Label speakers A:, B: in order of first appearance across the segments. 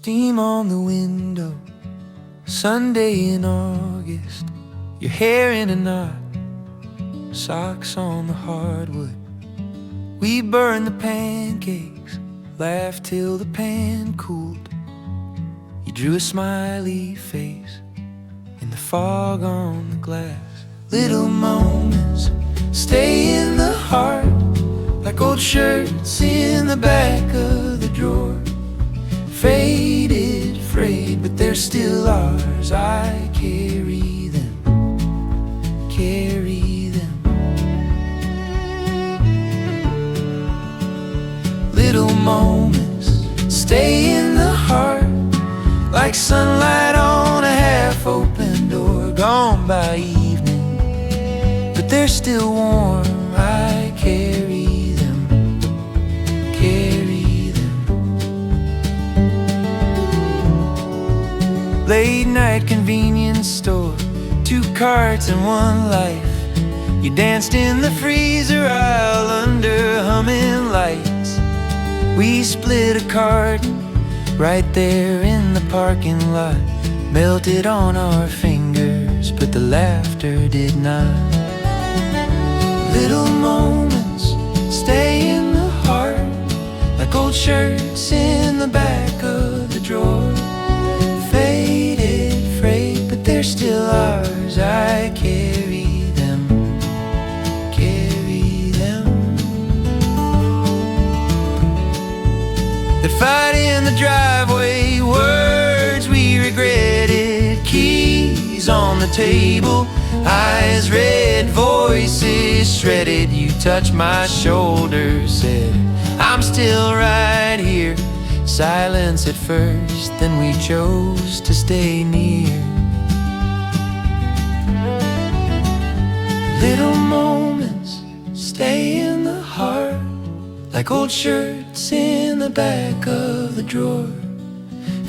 A: Steam on the window, Sunday in August. Your hair in a knot, socks on the hardwood. We burned the pancakes, laughed till the pan cooled. You drew a smiley face in the fog on the glass. Little moments stay in the heart, like old shirts in the back of the drawer. Faded, frayed, but they're still ours. I carry them, carry them. Little moments stay in the heart, like sunlight on a half-open door. Gone by evening, but they're still warm. I carry them, carry them. Late night convenience store, 2 carts and 1 life. You danced in the freezer aisle under humming lights. We split a carton right there in the parking lot. Melted on our fingers, but the laughter did not. Little moments stay in the heart, like old shirts in the back of the drawer. Faded, frayed, but they're still ours. I carry them, carry them. That fight in the driveway, words we regretted, keys on the table, eyes red, voices shredded. You touched my shoulder, said I'm still right here. Silence at first, then we chose to stay near. Little moments stay in the heart, like old shirts in the back of the drawer.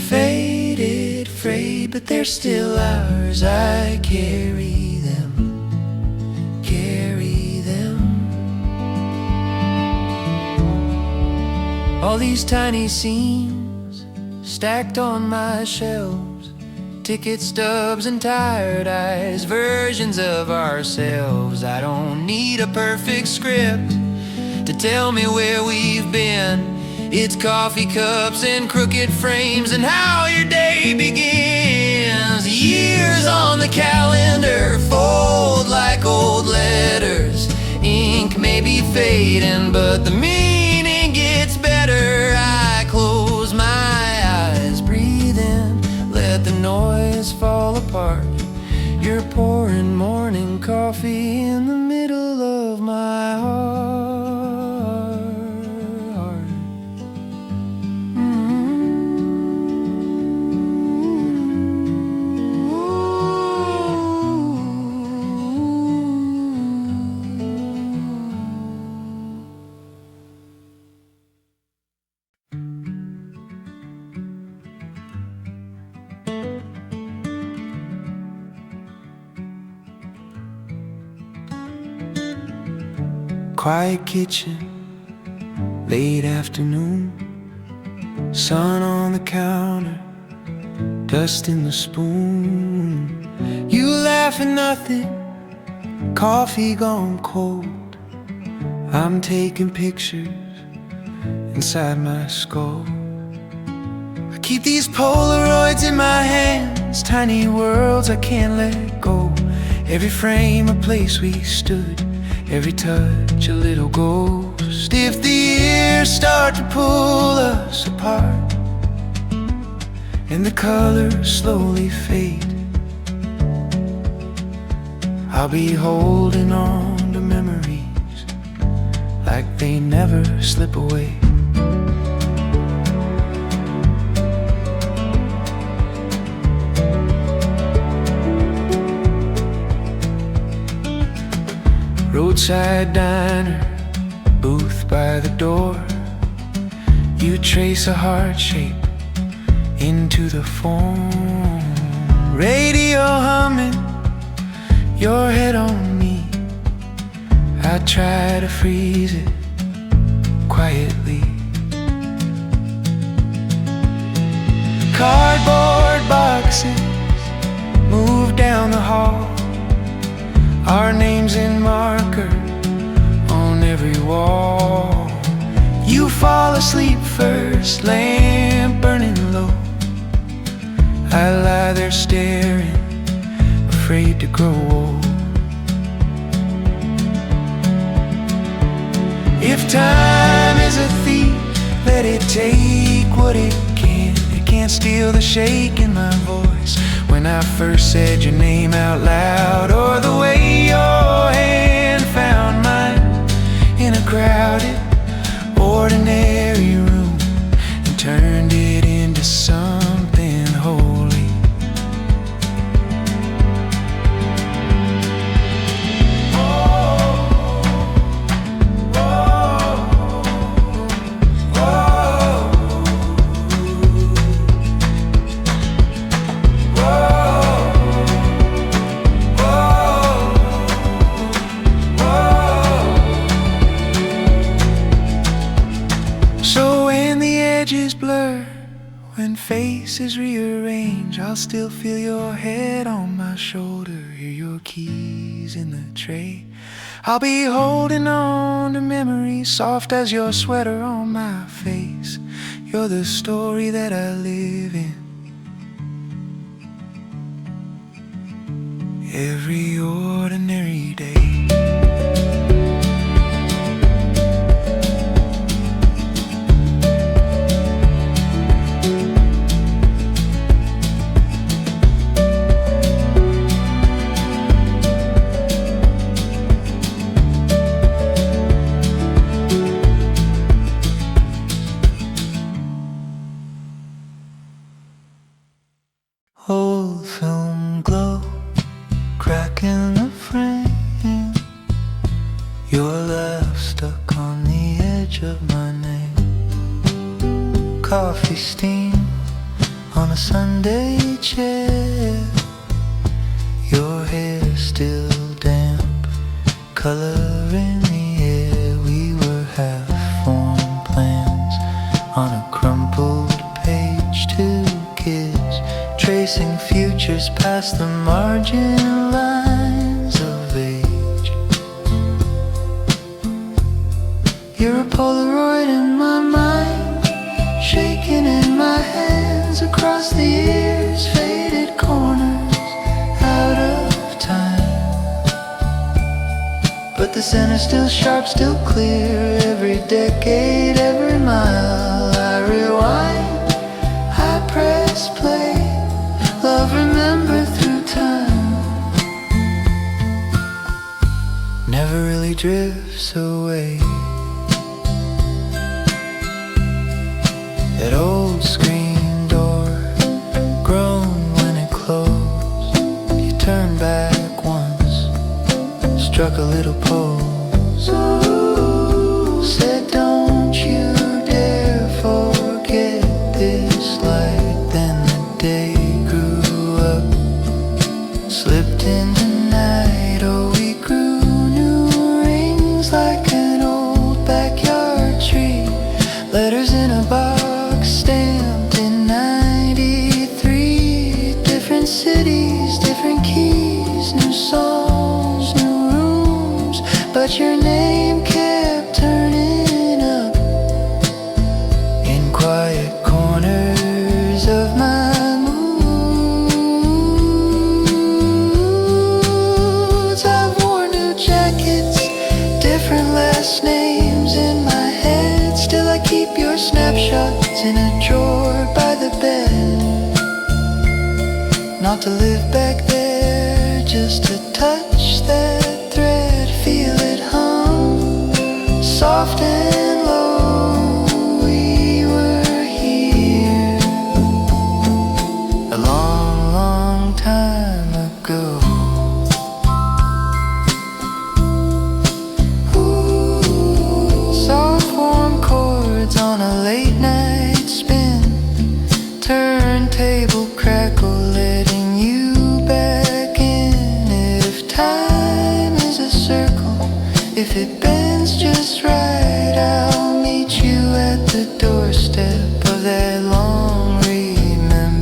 A: Faded, frayed, but they're still ours. I carry them, carry them. All these tiny scenes stacked on my shelves, ticket stubs and tired eyes, versions of ourselves. I don't need a perfect script to tell me where we've been. It's coffee cups and crooked frames and how your day begins. Years on the calendar fold like old letters. Ink may be fading, but the meaning gets better. I close my eyes, breathe in, let the noise fall apart. You're pouring morning coffee in the middle of my heart. Quiet kitchen, late afternoon, sun on the counter, dust in the spoon. You laugh at nothing, coffee gone cold. I'm taking pictures inside my skull. I keep these Polaroids in my hands, tiny worlds I can't let go. Every frame a place we stood, every touch a little ghost. If the years start to pull us apart and the colors slowly fade, I'll be holding on to memories like they never slip away. Roadside diner, booth by the door. You trace a heart shape into the phone. Radio humming, your head on me. I try to freeze it quietly. Cardboard boxes move down the hall, our names in marker on every wall. You fall asleep first, lamp burning low. I lie there staring, afraid to grow old. If time is a thief, let it take what it can. It can't steal the shake in my voice when I first said your name out loud, or the way your hand found mine in a crowded, ordinary room and turned it into something holy. Blur when faces rearrange, I'll still feel your head on my shoulder, hear your keys in the tray. I'll be holding on to memories soft as your sweater on my face. You're the story that I live in every ordinary day. Old film glow, crack in the frame. Your laugh stuck on the edge of my name. Coffee steam on a Sunday chair. Your hair still damp, color in the air. We were half-formed plans on a crumpled page. Two kids tracing futures past the margin lines of age. You're a Polaroid in my mind, shaking in my hands across the years, faded corners out of time. But the center's still sharp, still clear. Every decade, every mile, I rewind, I press play. Love remembered through time never really drifts away. That old screen door groaned when it closed. You turned back once, struck a little pose. Said don't you dare forget this light. Then the day slipped in the night. Oh, we grew new rings like an old backyard tree. Letters in a box stamped in 93. Different cities, different keys, new songs, new rooms. But your name kept turning up in quiet corners of my last names in my head. Still I keep your snapshots in a drawer by the bed. Not to live back there, just to touch that thread. Feel it hum, soft and low. We were here a long, long time ago. On a late night spin, turntable crackle, letting you back in. If time is a circle, if it bends just right, I'll meet you at the doorstep of that long remembered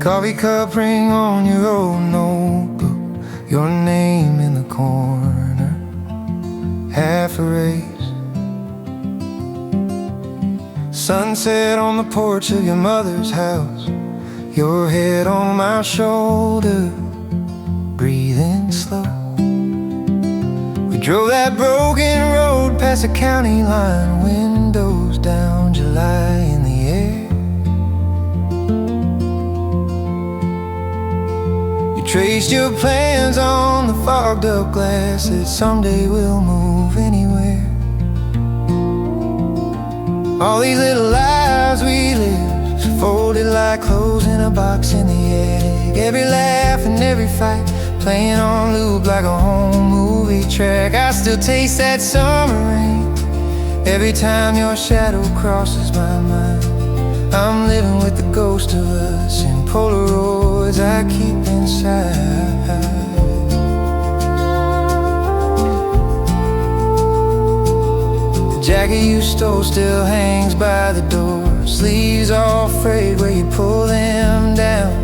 A: coffee cup ring on your old notebook, your name in the corner, half erased. Sunset on the porch of your mother's house, your head on my shoulder, breathing slow. We drove that broken road past the county line, windows down, July in the air. You traced your plans on the fogged up glass, that someday we'll move anywhere. All these little lives we lived, folded like clothes in a box in the attic. Every laugh and every fight, playing on loop like a home movie track. I still taste that summer rain every time your shadow crosses my mind. I'm living with the ghost of us in Polaroids I keep inside. The jacket you stole still hangs by the door, sleeves all frayed where you pull them down.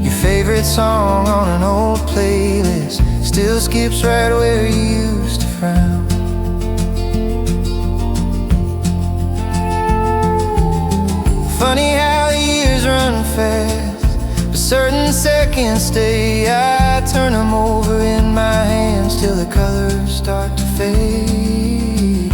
A: Your favorite song on an old playlist still skips right where you used to frown. Funny how the years run fast, but certain seconds stay. I turn them over in my hands till the colors start to fade.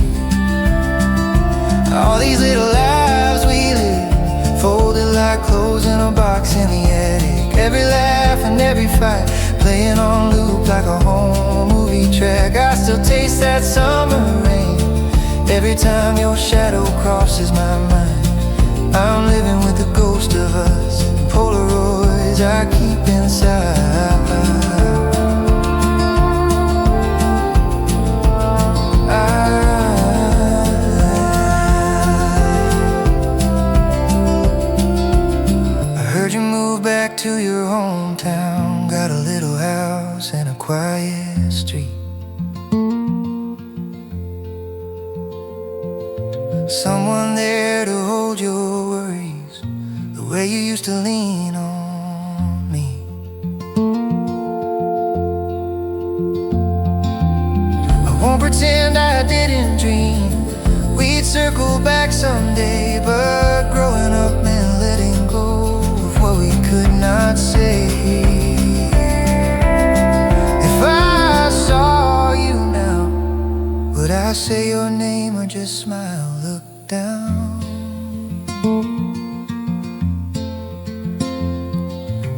A: All these little lives we live, folded like clothes in a box in the attic. Every laugh and every fight, playing on loop like a home movie track. I still taste that summer rain every time your shadow crosses my mind. I'm living with the ghost of us, Polaroids I keep inside. I heard you moved back to your hometown, got a little house and a quiet street. Someone there to hold your worries, the way you used to lean on me. I won't pretend I didn't dream we'd circle back someday, but growing up meant letting go of what we could not say. If I saw you now, would I say your name or just smile, look down?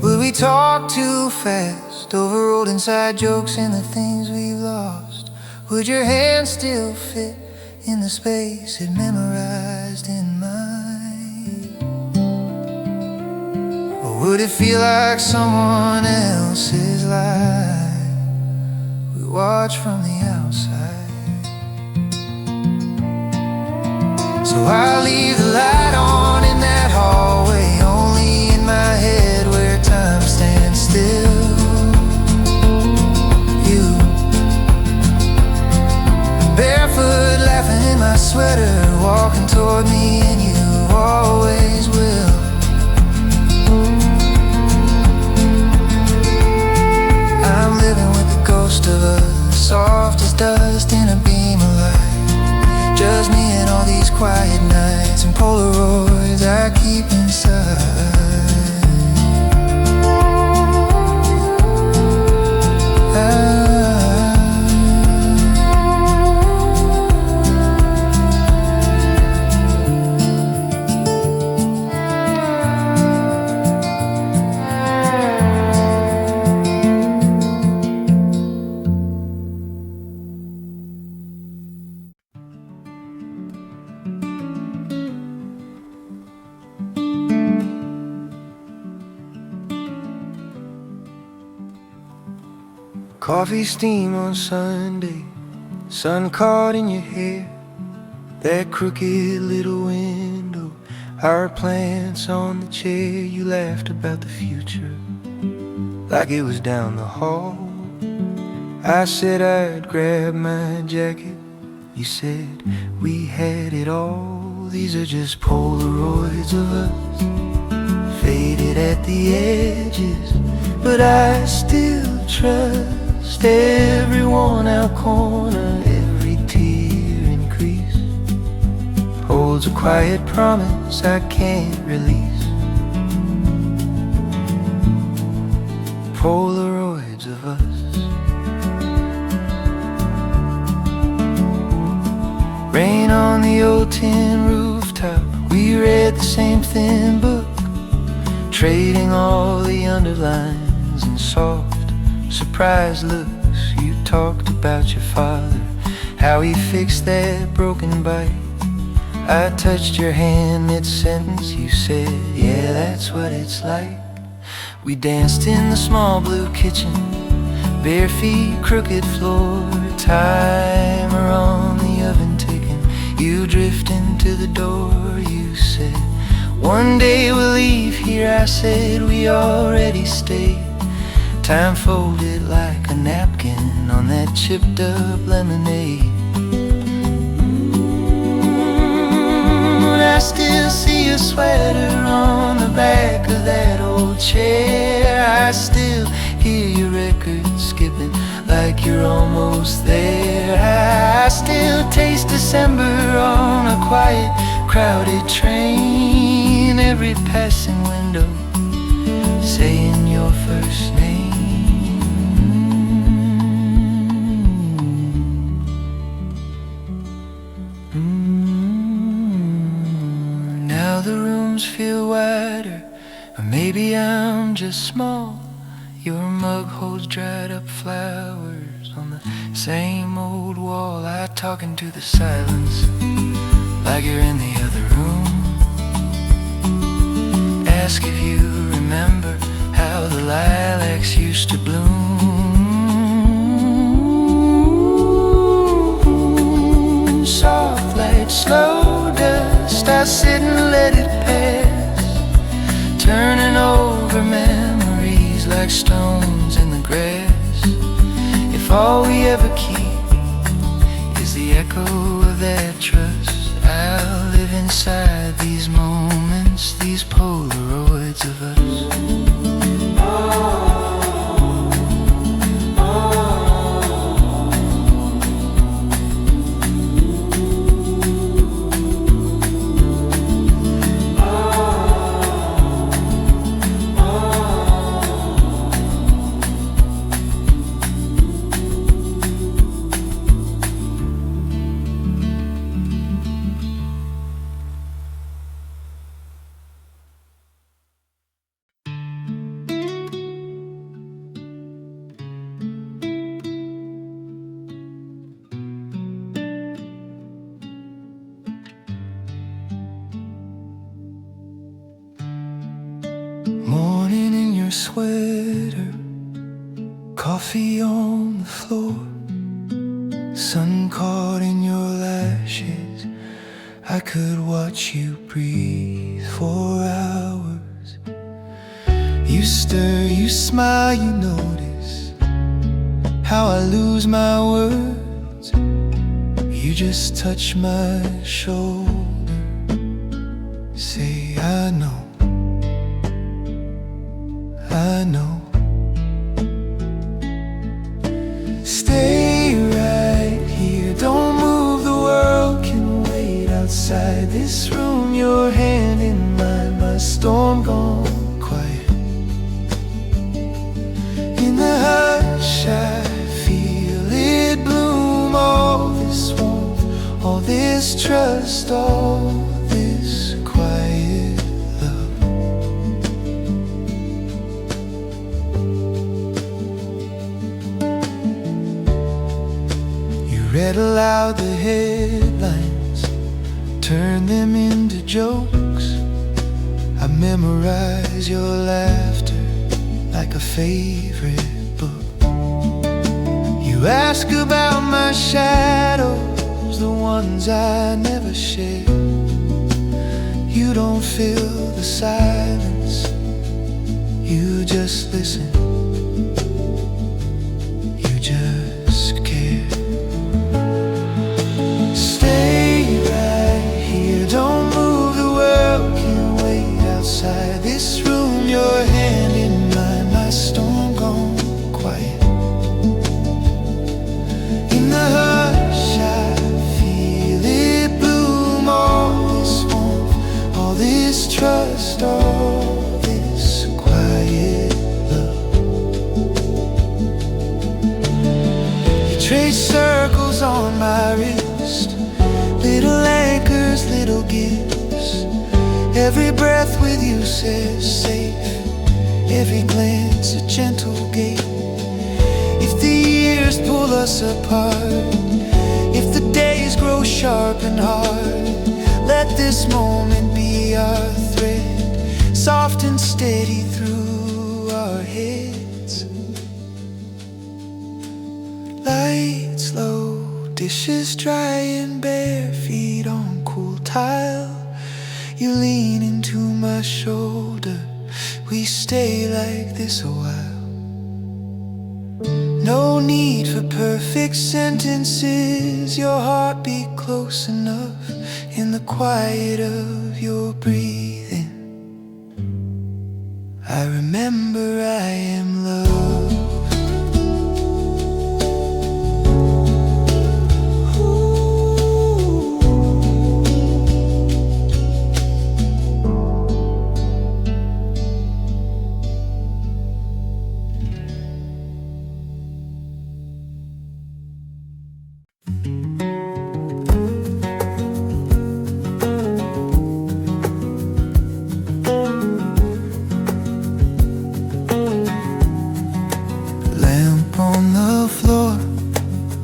A: Would we talk too fast, over old inside jokes and the things we've lost? Would your hand still fit in the space it memorized in mine? Or would it feel like someone else's life we watch from the outside? So I'll leave the light on in that hallway, only in my head where time stands still. You, barefoot, laughing in my sweater, walking toward me, and you always will. I'm living with the ghost of us, soft as dust in a beam of light. Just me and all these quiet nights and Polaroids I keep inside. Coffee steam on Sunday, sun caught in your hair, that crooked little window, our plants on the chair. You laughed about the future like it was down the hall. I said I'd grab my jacket, you said we had it all. these are just Polaroids of us, faded at the edges, but I still trust every worn-out corner. Every tear and crease holds a quiet promise I can't release. Polaroids of us. Rain on the old tin rooftop, we read the same thin book, trading all the underlines and soft, surprised looks. You talked about your father, how he fixed that broken bike. I touched your hand mid-sentence, you said, yeah, that's what it's like. We danced in the small blue kitchen, bare feet, crooked floor, timer on the oven ticking. You drifting to the door, you said, one day we'll leave here. I said, we already stayed. Time folded like a napkin on that chipped up lemonade. I still see your sweater on the back of that old chair. I still hear your record skipping like you're almost there. I still taste December on a quiet, crowded train. Every passing window saying your first name. Now the rooms feel wider, or maybe I'm just small. Your mug holds dried up flowers on the same old wall. I talk into the silence like you're in the other room. Ask if you remember how the lilacs used to bloom. Soft light, slow dust, I sit and let it pass, turning over memories like stones in the grass. If all we ever keep is the echo of that trust, I'll live inside these moments, these Polaroids of us. Morning in your sweater, coffee on the floor, sun caught in your lashes. I could watch you breathe for hours. You stir, you smile, you notice how I lose my words. You just touch my shoulder, say I know, I know. Stay right here, don't move, the world can wait outside this room. Your hand in mine, my storm gone quiet. In the hush I feel it bloom, all this warmth, all this trust, all this quiet love. Read aloud the headlines, turn them into jokes. I memorize your laughter like a favorite book. You ask about my shadows, the ones I never shared. You don't fill the silence, you just listen, you just care. Stay right here, don't Trace circles on my wrist, little anchors, little gifts. Every breath with you says safe, every glance a gentle gate. If the years pull us apart, if the days grow sharp and hard, let this moment be our thread, soft and steady through our heads. Lights low, dishes dry and bare feet on cool tile. You lean into my shoulder, we stay like this a while. No need for perfect sentences, your heartbeat close enough in the quiet of your breathing. I remember I am loved.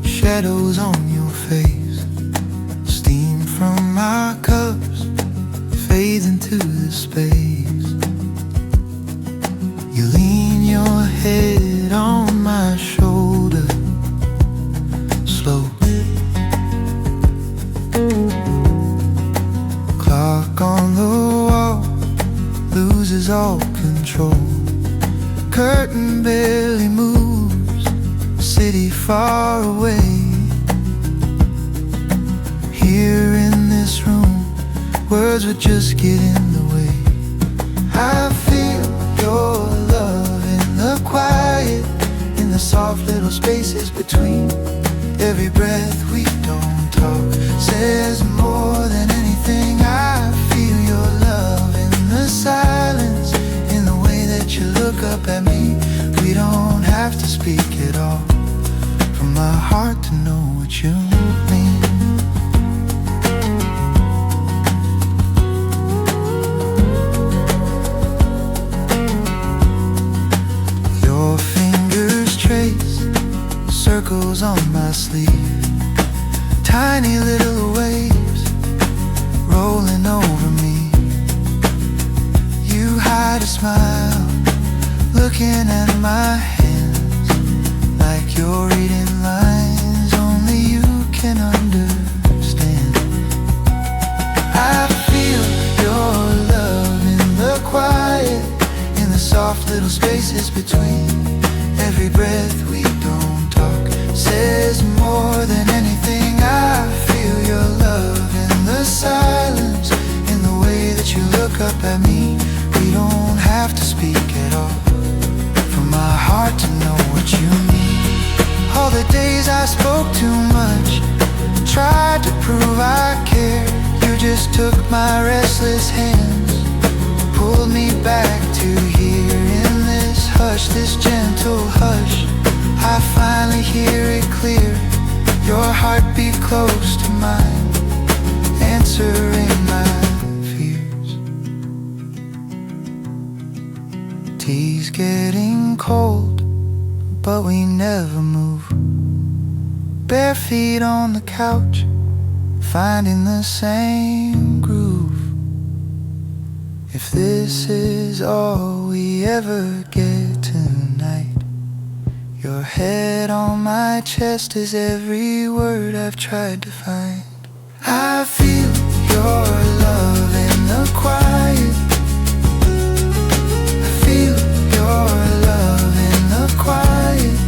A: Shadows on your face, steam from our cups fades into the space. You lean your head on my shoulder, slow. Clock on the wall loses all control. Curtain barely moves, city far away. Here in this room, words would just get in the way. I feel your love in the quiet, in the soft little spaces between. Every breath we don't talk says more than anything. I feel your love in the silence, in the way that you look up at me. We don't have to speak at all, from my heart to know what you mean. Your fingers trace circles on my sleeve, tiny little waves rolling over me. You hide a smile, looking at my hands, like you're reading lines only you can understand. I feel your love in the quiet, in the soft little spaces between. Every breath we don't talk says more than anything. I feel your love in the silence, in the way that you look up at me. We don't have to speak at all, from my heart to know what you mean. All the days I spoke too much, tried to prove I cared. You just took my restless hands, pulled me back to here. In this hush, this gentle hush, I finally hear it clear. Your heartbeat close to mine, answering my fears. Tea's getting cold, but we never move. Bare feet on the couch, finding the same groove. If this is all we ever get tonight, your head on my chest is every word I've tried to find. I feel your love in the quiet, I feel your love in the quiet.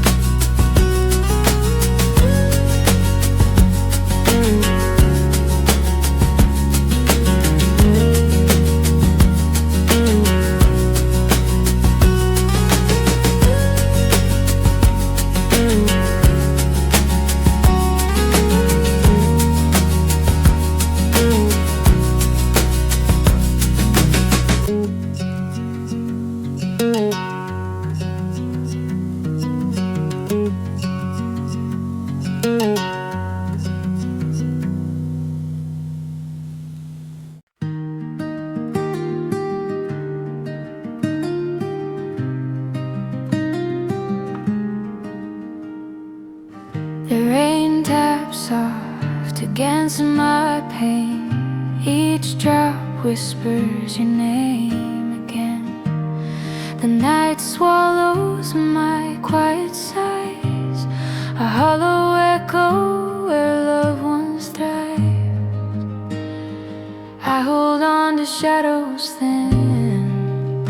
A: The rain taps soft against my pane. Each drop whispers your name again. The night swallows my quiet sighs, a hollow echo where loved ones thrive. I hold on to shadows thin,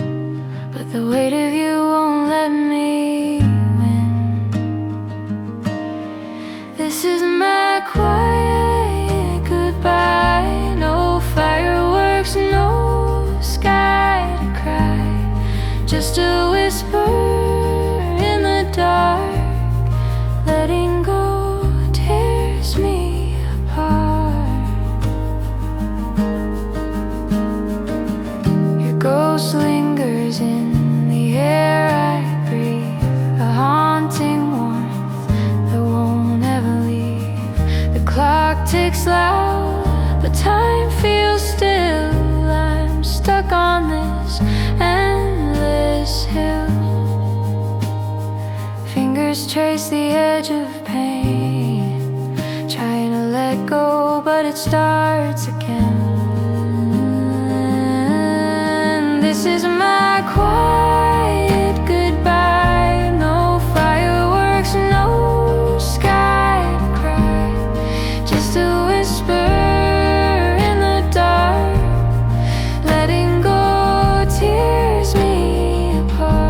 A: but the weight of you won't let me win. This is my quiet goodbye. No fireworks, no sky to cry, just a whisper in the dark. Letting go tears me apart. Your ghost lingers in the air I breathe, a haunting warmth that won't ever leave. The clock ticks loud, but time feels still. I'm stuck on this endless hill. Fingers trace the edge of pain, trying to let go, but it starts again. This is my quiet goodbye. No fireworks, no sky to cry, just a whisper in the dark. Letting go tears me apart.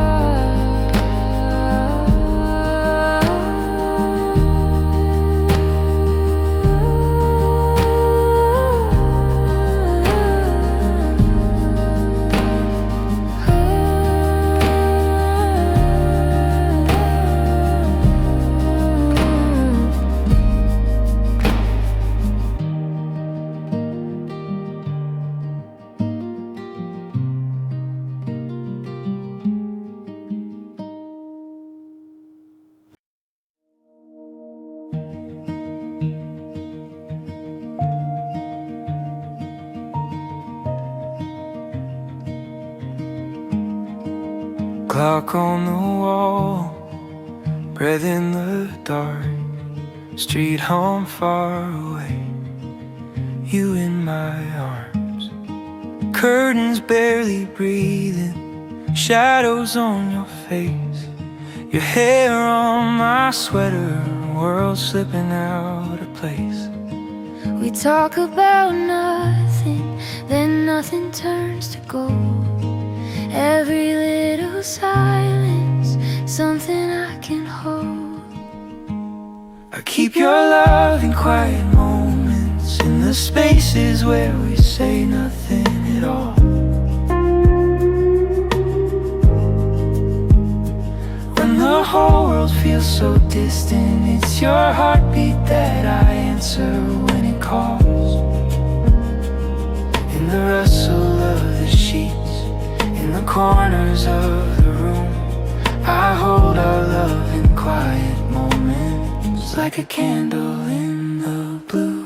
B: Clock on the wall, breath in the dark, street home far away, you in my arms. Curtains barely breathing, shadows on your face, your hair on my sweater, world slipping out of place.
A: We talk about nothing, then nothing turns to gold. Every little silence, something I can hold.
B: I keep your love in quiet moments, in the spaces where we say nothing at all. When the whole world feels so distant, it's your heartbeat that I answer when it calls. In the rustle of the sheets, in the corners of the room, I hold our love in quiet moments, like a candle in the blue.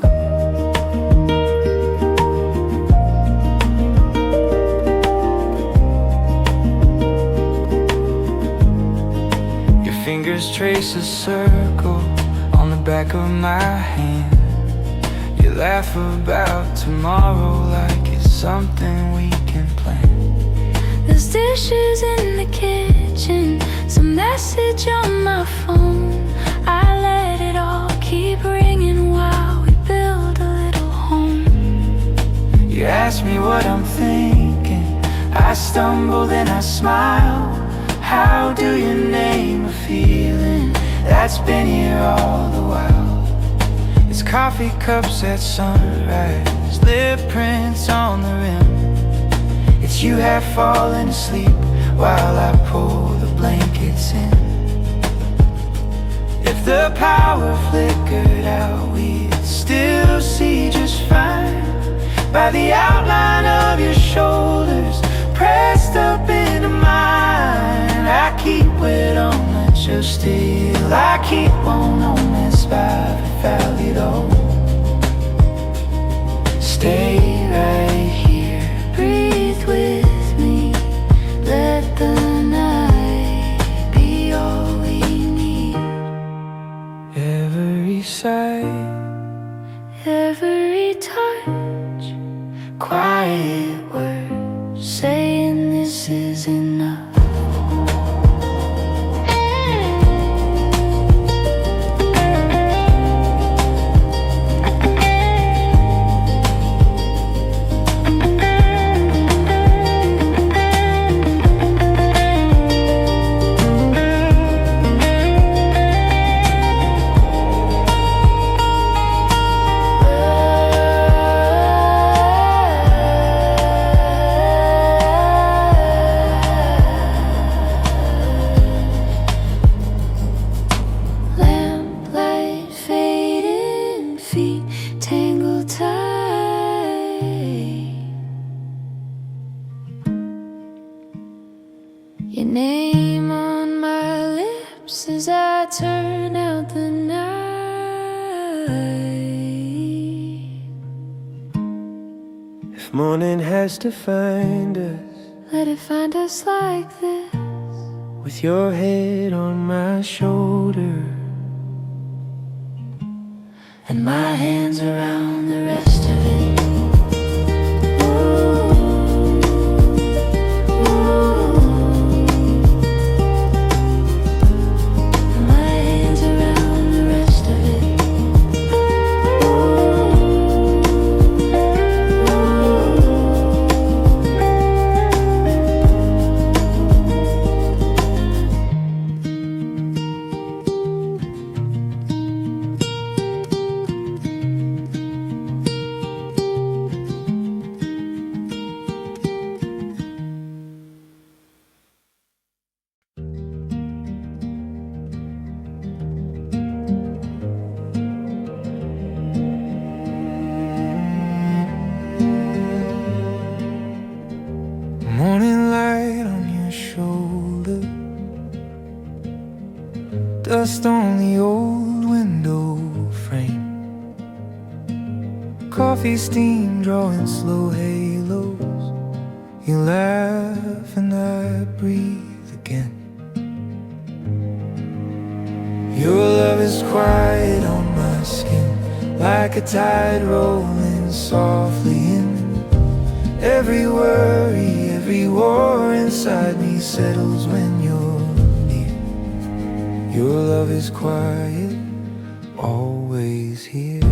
B: Your fingers trace a circle on the back of my hand. You laugh about tomorrow like it's something we can plan.
A: There's dishes in the kitchen, some message on my phone. I let it all keep ringing while we build a little home.
B: You ask me what I'm thinking, I stumble then I smile. How do you name a feeling that's been here all the while? It's coffee cups at sunrise, lip prints on the rim. It's you half falling asleep while I pull the blankets in. If the power flickered out, we'd still see just fine by the outline of your shoulders pressed up into mine. I keep wet on that just still, I keep on this by valley though. Stay right here,
A: Breathe with me, let the night be all we need.
B: ever sight, every touch, quiet words saying this is enough. Your name on my lips as I turn out the night. If morning has to find us, let it find us like this, with your head on my shoulder and my hands around the rest of it. Morning light on your shoulder, dust on the old window frame, coffee steam drawing slow halos. You laugh and I breathe again. Your love is quiet on my skin, like a tide rolling softly in. Every worry, every war inside me settles when you're near. Your love is quiet, always here.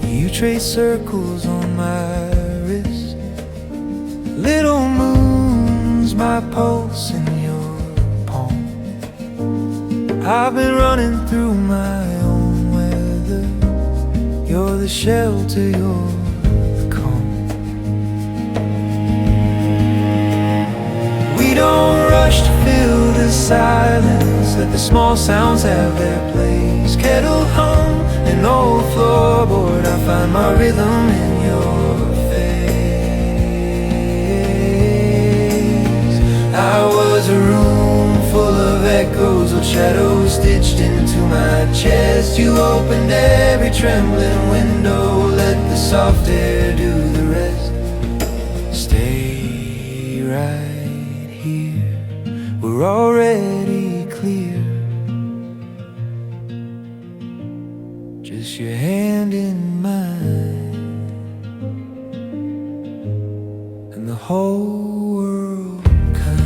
B: You trace circles on my wrist, little moons, my pulse in your palm. I've been running through my own weather. You're the shelter, you're the calm. We don't rush to fill the silence, let the small sounds have their place. Kettle hum, an old floorboard, I find my rhythm in your face. I was a room full of echoes of shadows stitched into my chest. You opened every trembling window, let the soft air do the rest. Stay right here, we're already clear. Just your hand in mine, and the whole world kind.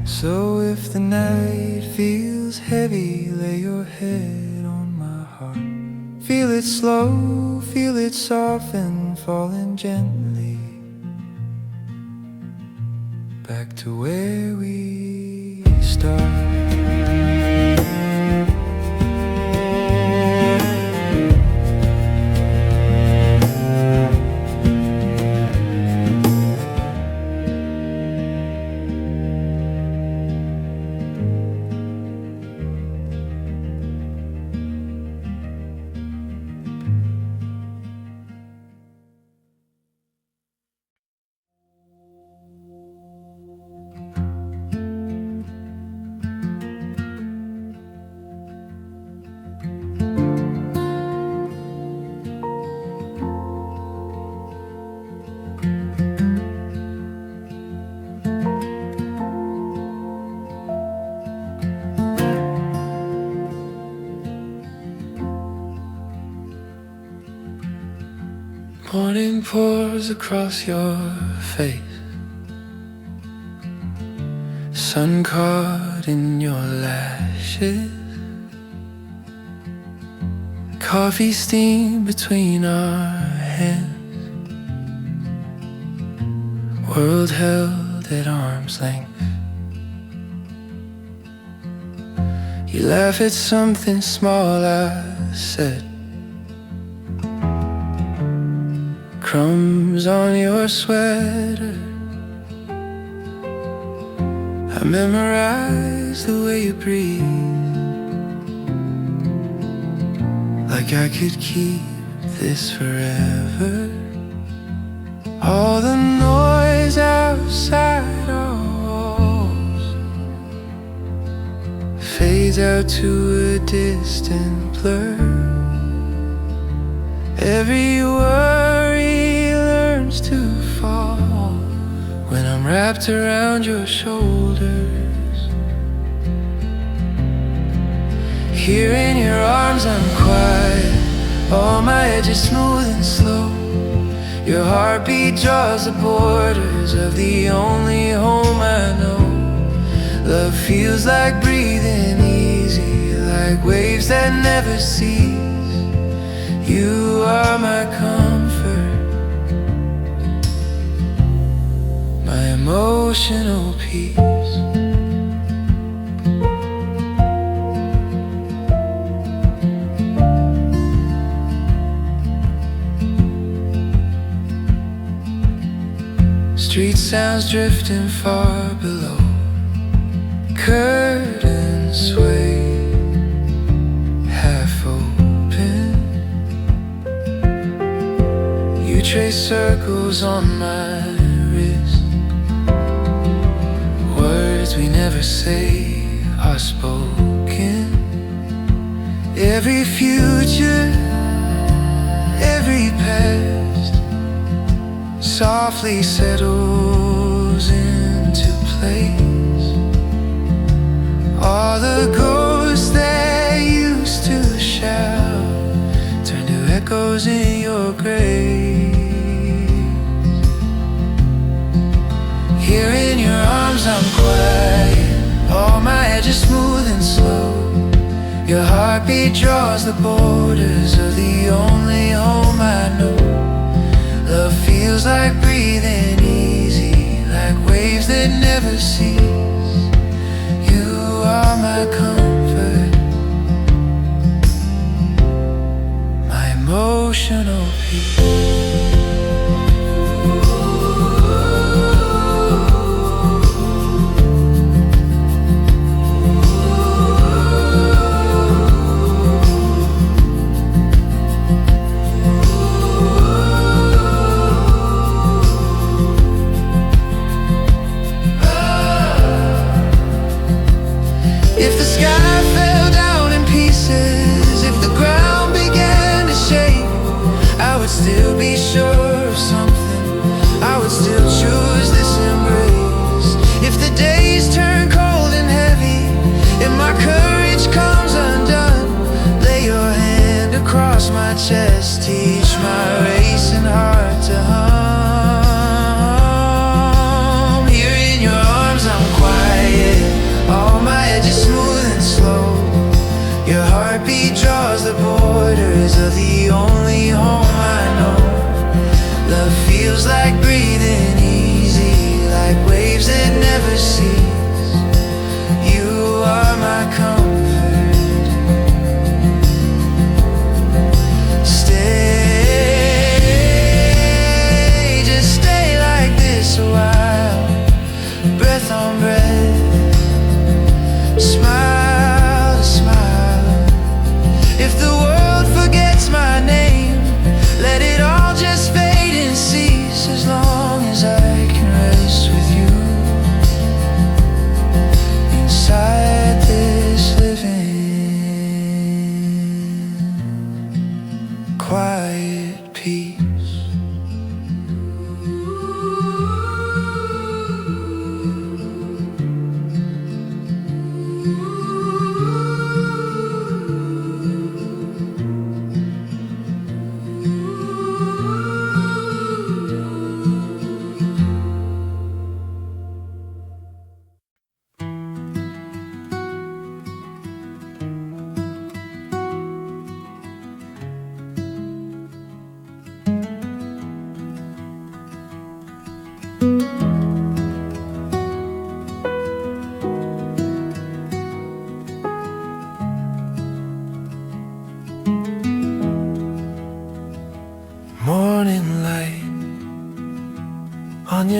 B: So if the night feels heavy, lay your head on my heart. Feel it slow, feel it soften, falling gently back to where we started.
A: Morning pours across your face, sun caught in your lashes, coffee steam between our hands, world held at arm's length. You laugh at something small I said, crumbs on your sweater. I memorize the way you breathe, like I could keep this forever. All the noise outside our walls fades out to a distant blur. Every worry learns to fall when I'm wrapped around your shoulders. Here in your arms I'm quiet, all my edges smooth and slow. Your heartbeat draws the borders of the only home I know. Love feels like breathing easy, like waves that never cease. You are my comfort, my emotional peace. Street sounds drifting far below, curtains sway half open. You trace circles on my wrist, words we never say are spoken. Every future, every past softly settles into place. All the ghosts that used to shout turn to echoes in your grave. Here in your arms I'm quiet, all my edges smooth and slow. Your heartbeat draws the borders of the only home I know. Love feels like breathing easy, like waves that never cease. You are my comfort, my emotional peace. If the sky fell down in pieces, if the ground began to shake, I would still be sure of something, I would still choose this embrace. If the days turn cold and heavy, if my courage comes undone, lay your hand across my chest, teach my racing heart to hum. Here in your arms I'm quiet, all my edges smooth and slow. Your heartbeat draws the borders of the only home I know. Love feels like breathing easy, like waves that never cease. You are my comfort. Stay, just stay like this a while, breath on breath. Smile, smile. If the world forgets my name, let it all just fade and cease, as long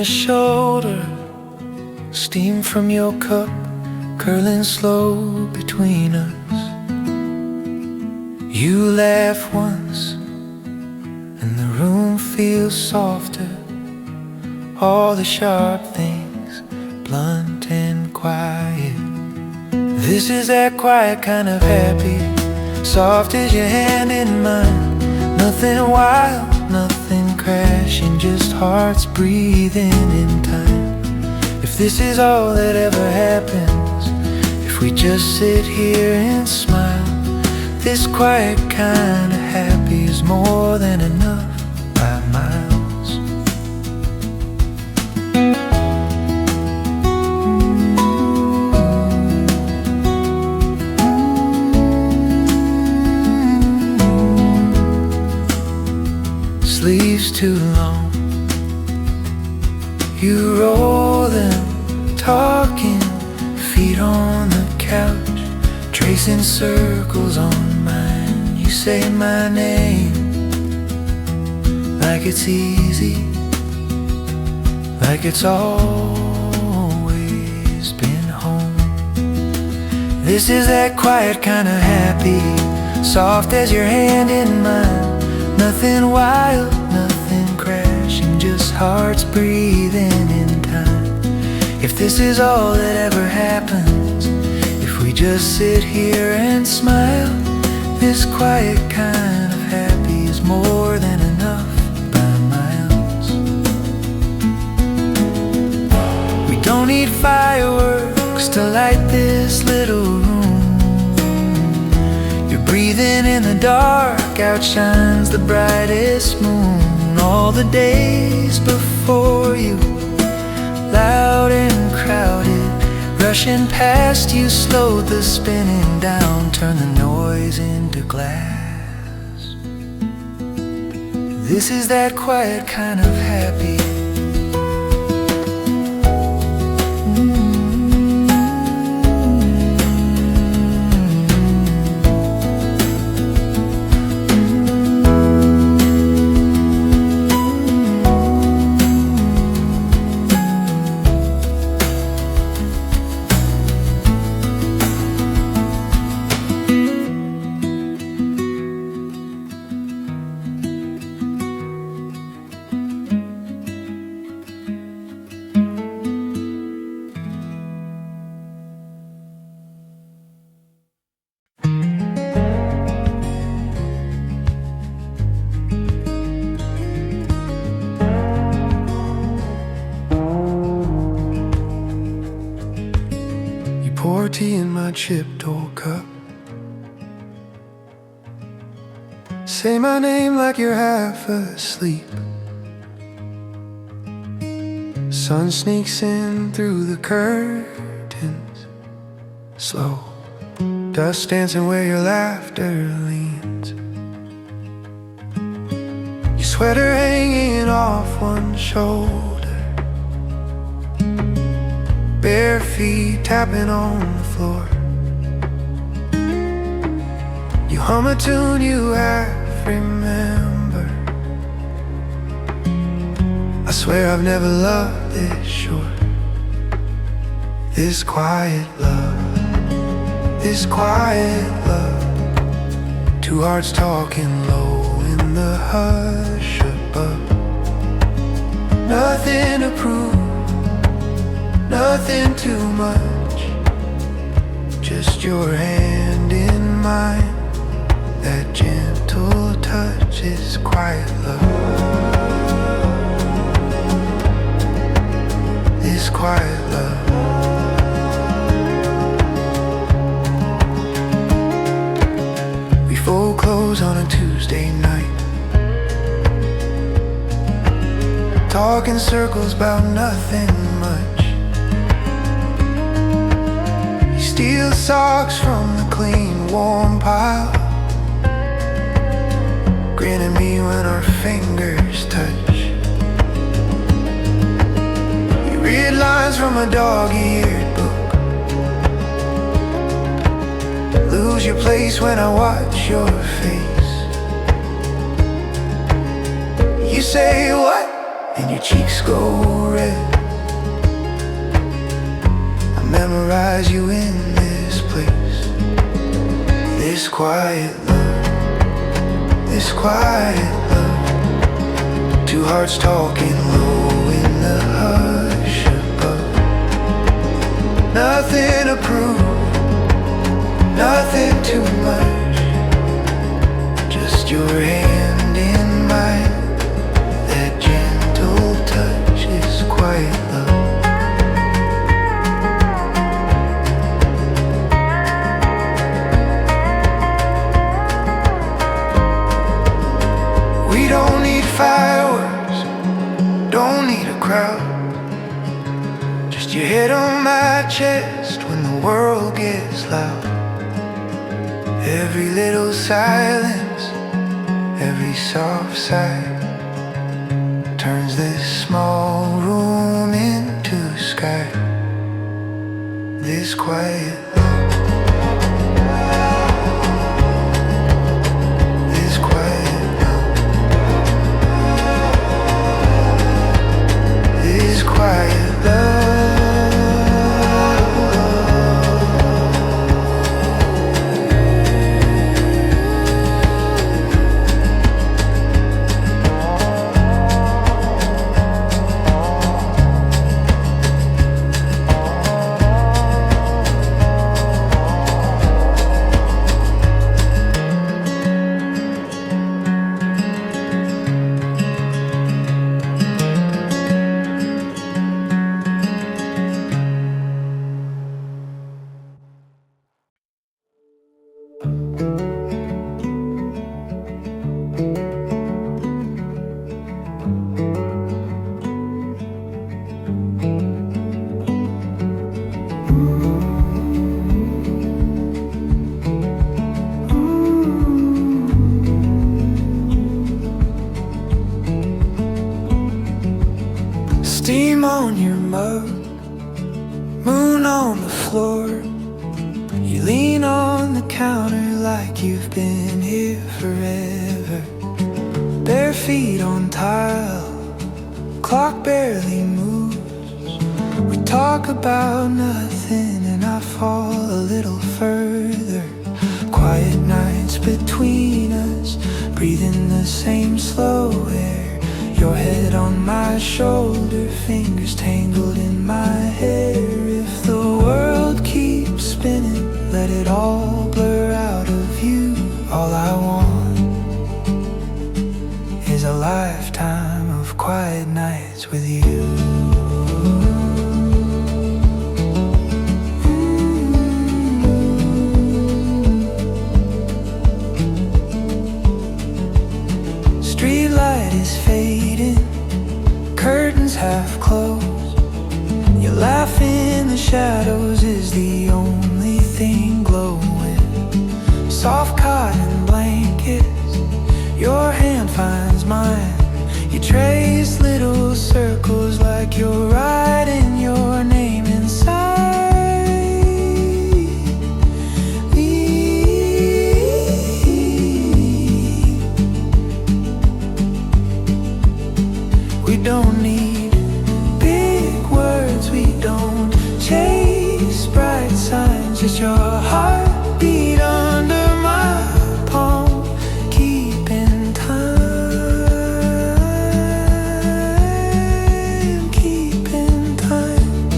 A: your shoulder, steam from your cup curling slow between us. You laugh once and the room feels softer. All the sharp things blunt and quiet. This is that quiet kind of happy, soft as your hand in mine. Nothing wild, nothing crashing, just hearts breathing in time. If this is all that ever happens, if we just sit here and smile, this quiet kind of happy is more than enough by miles. Sleeves too long, you roll them, talking, feet on the couch, tracing circles on mine. You say my name like it's easy, like it's always been home. This is that quiet kind of happy, soft as your hand in mine. Nothing wild, nothing crashing, just hearts breathing in time. If this is all that ever happens, if we just sit here and smile, this quiet kind of happy is more than enough by miles. We don't need fireworks to light this little room. You're breathing in the dark, outshines the brightest moon. All the days before you, loud and crowded, rushing past you, slowed the spinning down, turn the noise into glass. This is that quiet kind of happy. Pour tea in my chipped old cup, say my name like you're half asleep. Sun sneaks in through the curtains, slow, dust dancing where your laughter leans. Your sweater hanging off one shoulder, bare feet tapping on the floor. You hum a tune you half remember. I swear I've never loved this short. This quiet love, this quiet love. Two hearts talking low in the hush above. Nothing to prove, nothing too much, just your hand in mine. That gentle touch is quiet love. This quiet love. We fold clothes on a Tuesday night, talking circles about nothing much. Steal socks from the clean, warm pile, grin at me when our fingers touch. You read lines from a dog-eared book, lose your place when I watch your face. You say what?
B: and your cheeks go red. I memorize you in this place. This quiet love, this quiet love. Two hearts talking low in the hush above. Nothing to prove, nothing too much. Just your hand in mine. That gentle touch is quiet love. We don't need fireworks, don't need a crowd. Just your head on my chest when the world gets loud. Every little silence, every soft sigh turns this small room into sky. This quiet love, this quiet love, this quiet love. Steam on your mug, moon on the floor. You lean on the counter like you've been here forever. Bare feet on tile, clock barely moves. We talk about nothing and I fall a little further. Quiet nights between us, breathing the same slow air. Your head on my shoulder, fingers tangled in my hair. If the world keeps spinning, let it all blur out of view. All I want is a lifetime of quiet nights with you. Streetlight is fading, curtains half closed. Your laugh in the shadows is the only thing glowing. Soft cotton blankets, your hand finds mine. You trace little circles like you're writing your name inside me. We don't need big words, we don't chase bright signs. Just your heartbeat under my palm, keeping time, keeping time.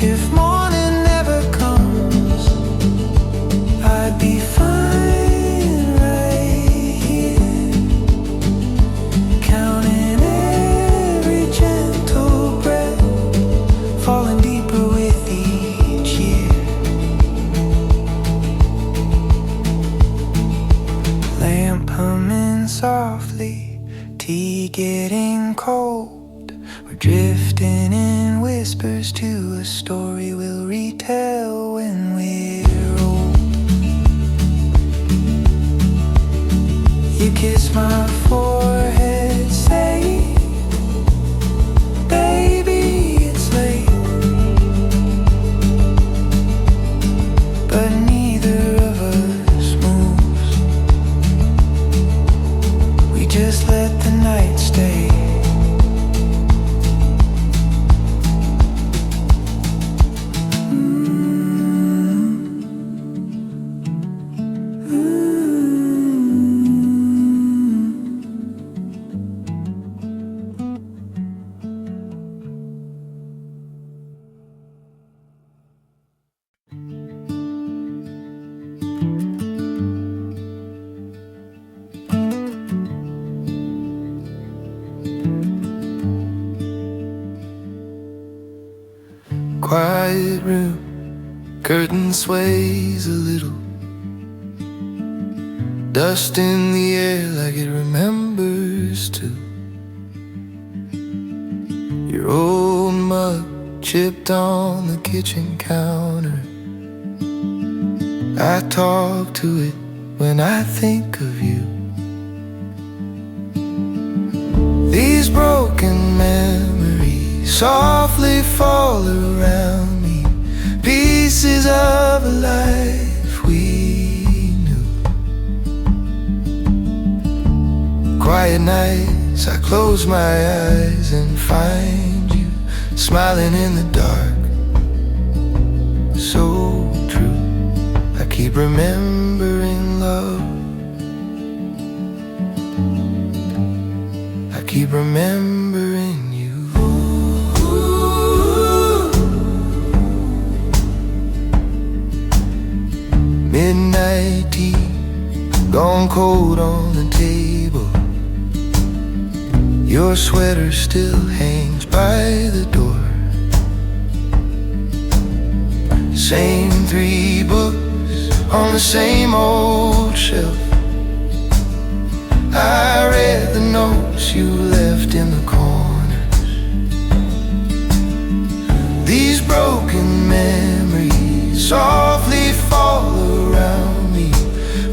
B: If morning never comes, I'd be fine right here, counting every gentle breath, falling deeper with each year. Lamp humming softly, tea getting cold. We're drifting in whispers to a story we'll retell when we're old. You kiss my forehead, say, baby, it's late. But neither of us moves. We just let
A: quiet room, curtain sways a little, dust in the air like it remembers to. Your old mug chipped on the kitchen counter. I talk to it when I think of you. These broken memories softly fall around me, pieces of a life we knew. Quiet nights, I close my eyes and find you smiling in the dark. So true, I keep remembering love. I keep remembering you. Midnight tea, gone cold on the table. Your sweater still hangs by the door. Same 3 books on the same old shelf. I read the notes you left in the corners. These broken memories softly fall around me,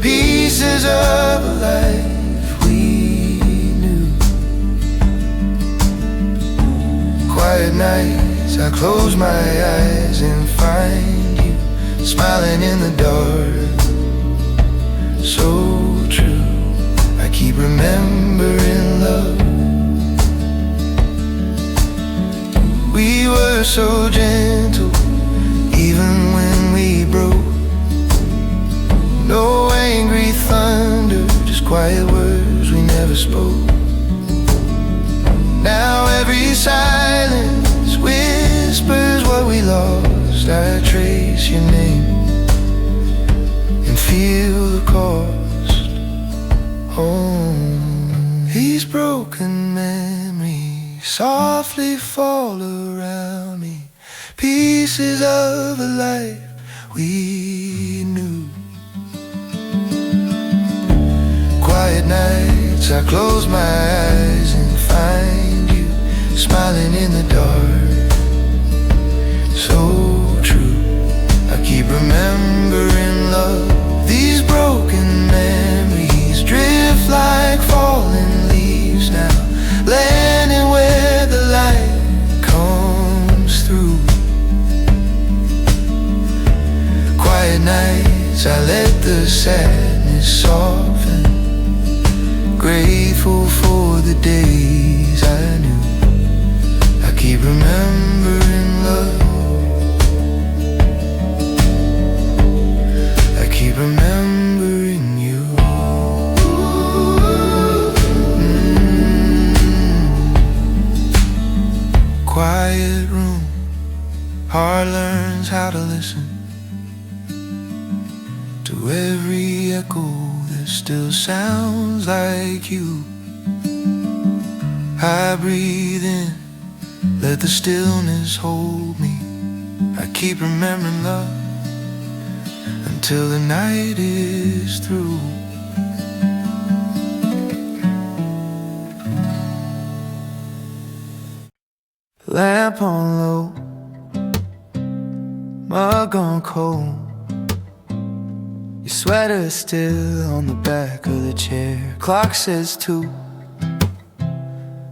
A: pieces of a life we knew. Quiet nights, I close my eyes and find you smiling in the dark. So true, I keep remembering love. We were so gentle, even when we broke. No angry thunder, just quiet words we never spoke. Now every silence whispers what we lost. I trace your name and feel the cost. These broken memories softly fall around me, pieces of a life we knew. Quiet nights, I close my eyes and find you smiling in the dark. So true, I keep remembering love. These broken memories drift like falling leaves now, landing where the light comes through. Quiet nights, I let the sadness soften, grateful for the days I knew. I keep remembering love. I keep remembering you. Quiet room, heart learns how to listen to every echo that still sounds like you. I breathe in, let the stillness hold me. I keep remembering love until the night is through. Lamp on low, mug on cold. Your sweater still on the back of the chair. Clock says 2.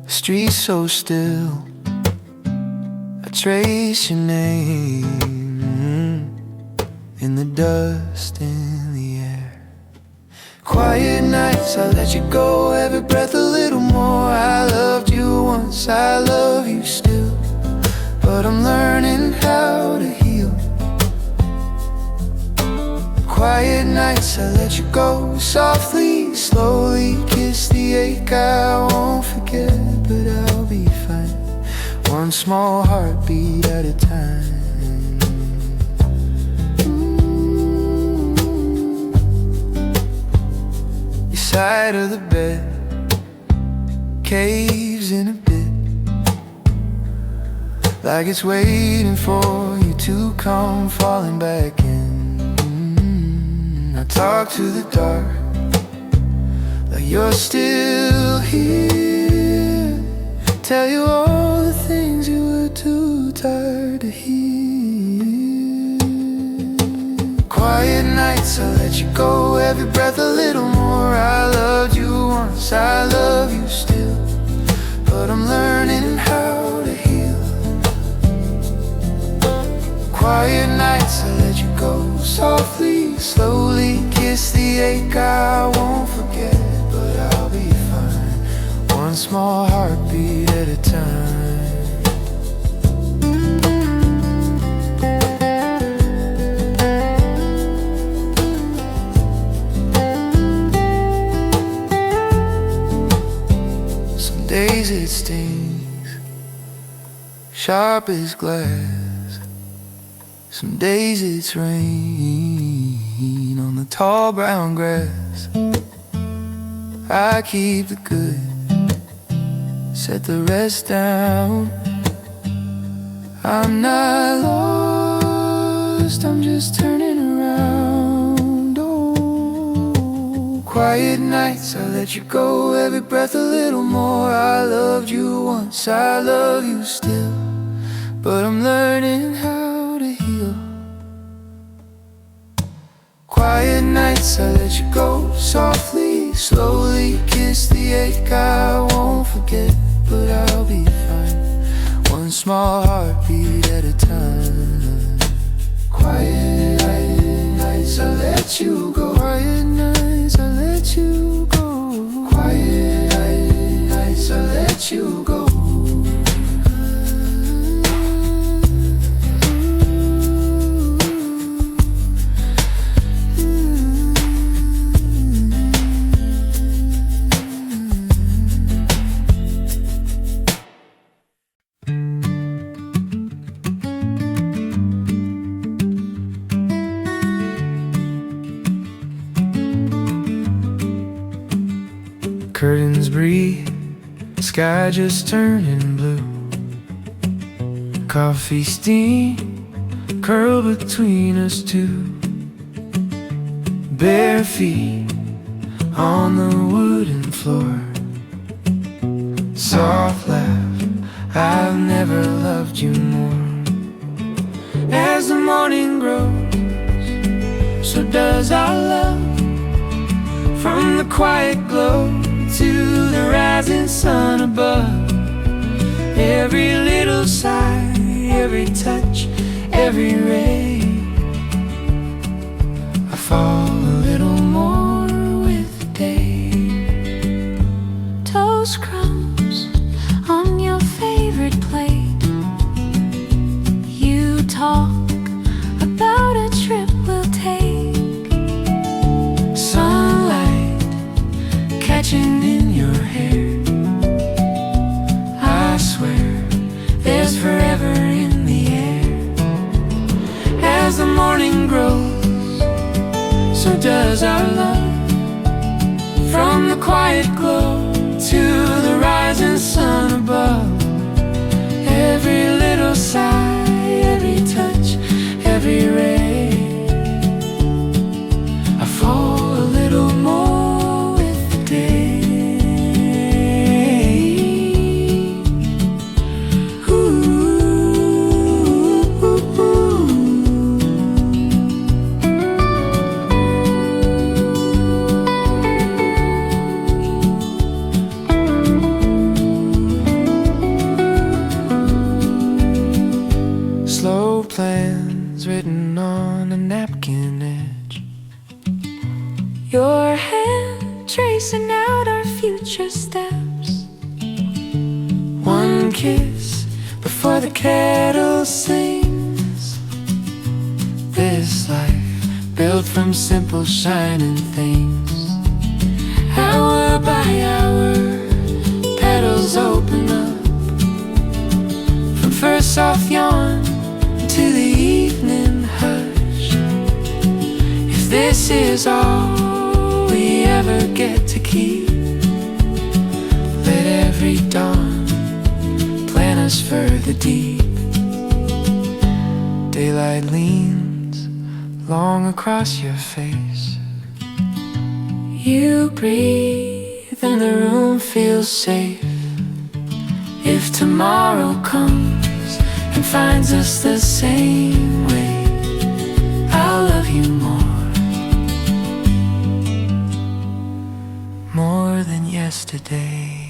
A: The street's so still, I trace your name in the dust in the air. Quiet nights, I let you go, every breath a little more. I loved you once, I love you still, but I'm learning how to heal. Quiet nights, I let you go, softly, slowly kiss the ache. I won't forget, but I'll be fine, one small heartbeat at a time. Your side of the bed caves in a bit, like it's waiting for you to come falling back in. I talk to the dark like you're still here, tell you all the things you were too tired to hear. Quiet nights, I let you go, every breath a little more. I loved you once, I love you still, but I'm learning how to heal. Quiet nights, I let you go, softly, slowly kiss the ache I won't forget, but I'll be fine, one small heartbeat at a time. Some days it stings, sharp as glass. Some days it's rain on the tall brown grass. I keep the good, set the rest down. I'm not lost, I'm just turning around. Oh, quiet nights, I let you go, every breath a little more. I loved you once, I love you still, but I'm learning how to heal. Quiet nights, I let you go, softly, slowly kiss the ache I won't forget, but I'll be fine, one small heartbeat at a time. Quiet nights, I let you go. Quiet nights, I let you go. Quiet nights, I let you go. Curtains breathe, sky just turning blue. Coffee steam curl between us two. Bare feet on the wooden floor. Soft laugh, I've never loved you more. As the morning grows, so does our love. From the quiet glow to the rising sun above, every little sigh, every touch, every ray, I fall a little more with the day.
C: Toast crumbs on your favorite plate. You talk about a trip we'll take. Sunlight catching in your hair. I swear there's forever in the air. As the morning grows, so does our love. From the quiet glow to the rising sun above, every little sigh, every touch, every ray, I fall a little more with the day. Slow plans written on a napkin edge. Your hand tracing out our future steps. One kiss before the kettle sings. This life built from simple shining things. Hour by hour, petals open up. From first soft yawn to the evening hush. If this is all we ever get to keep, let every dawn plan us further deep. Daylight leans long across your face. You breathe and the room feels safe. If tomorrow comes and finds us the same way, I'll love you more than yesterday.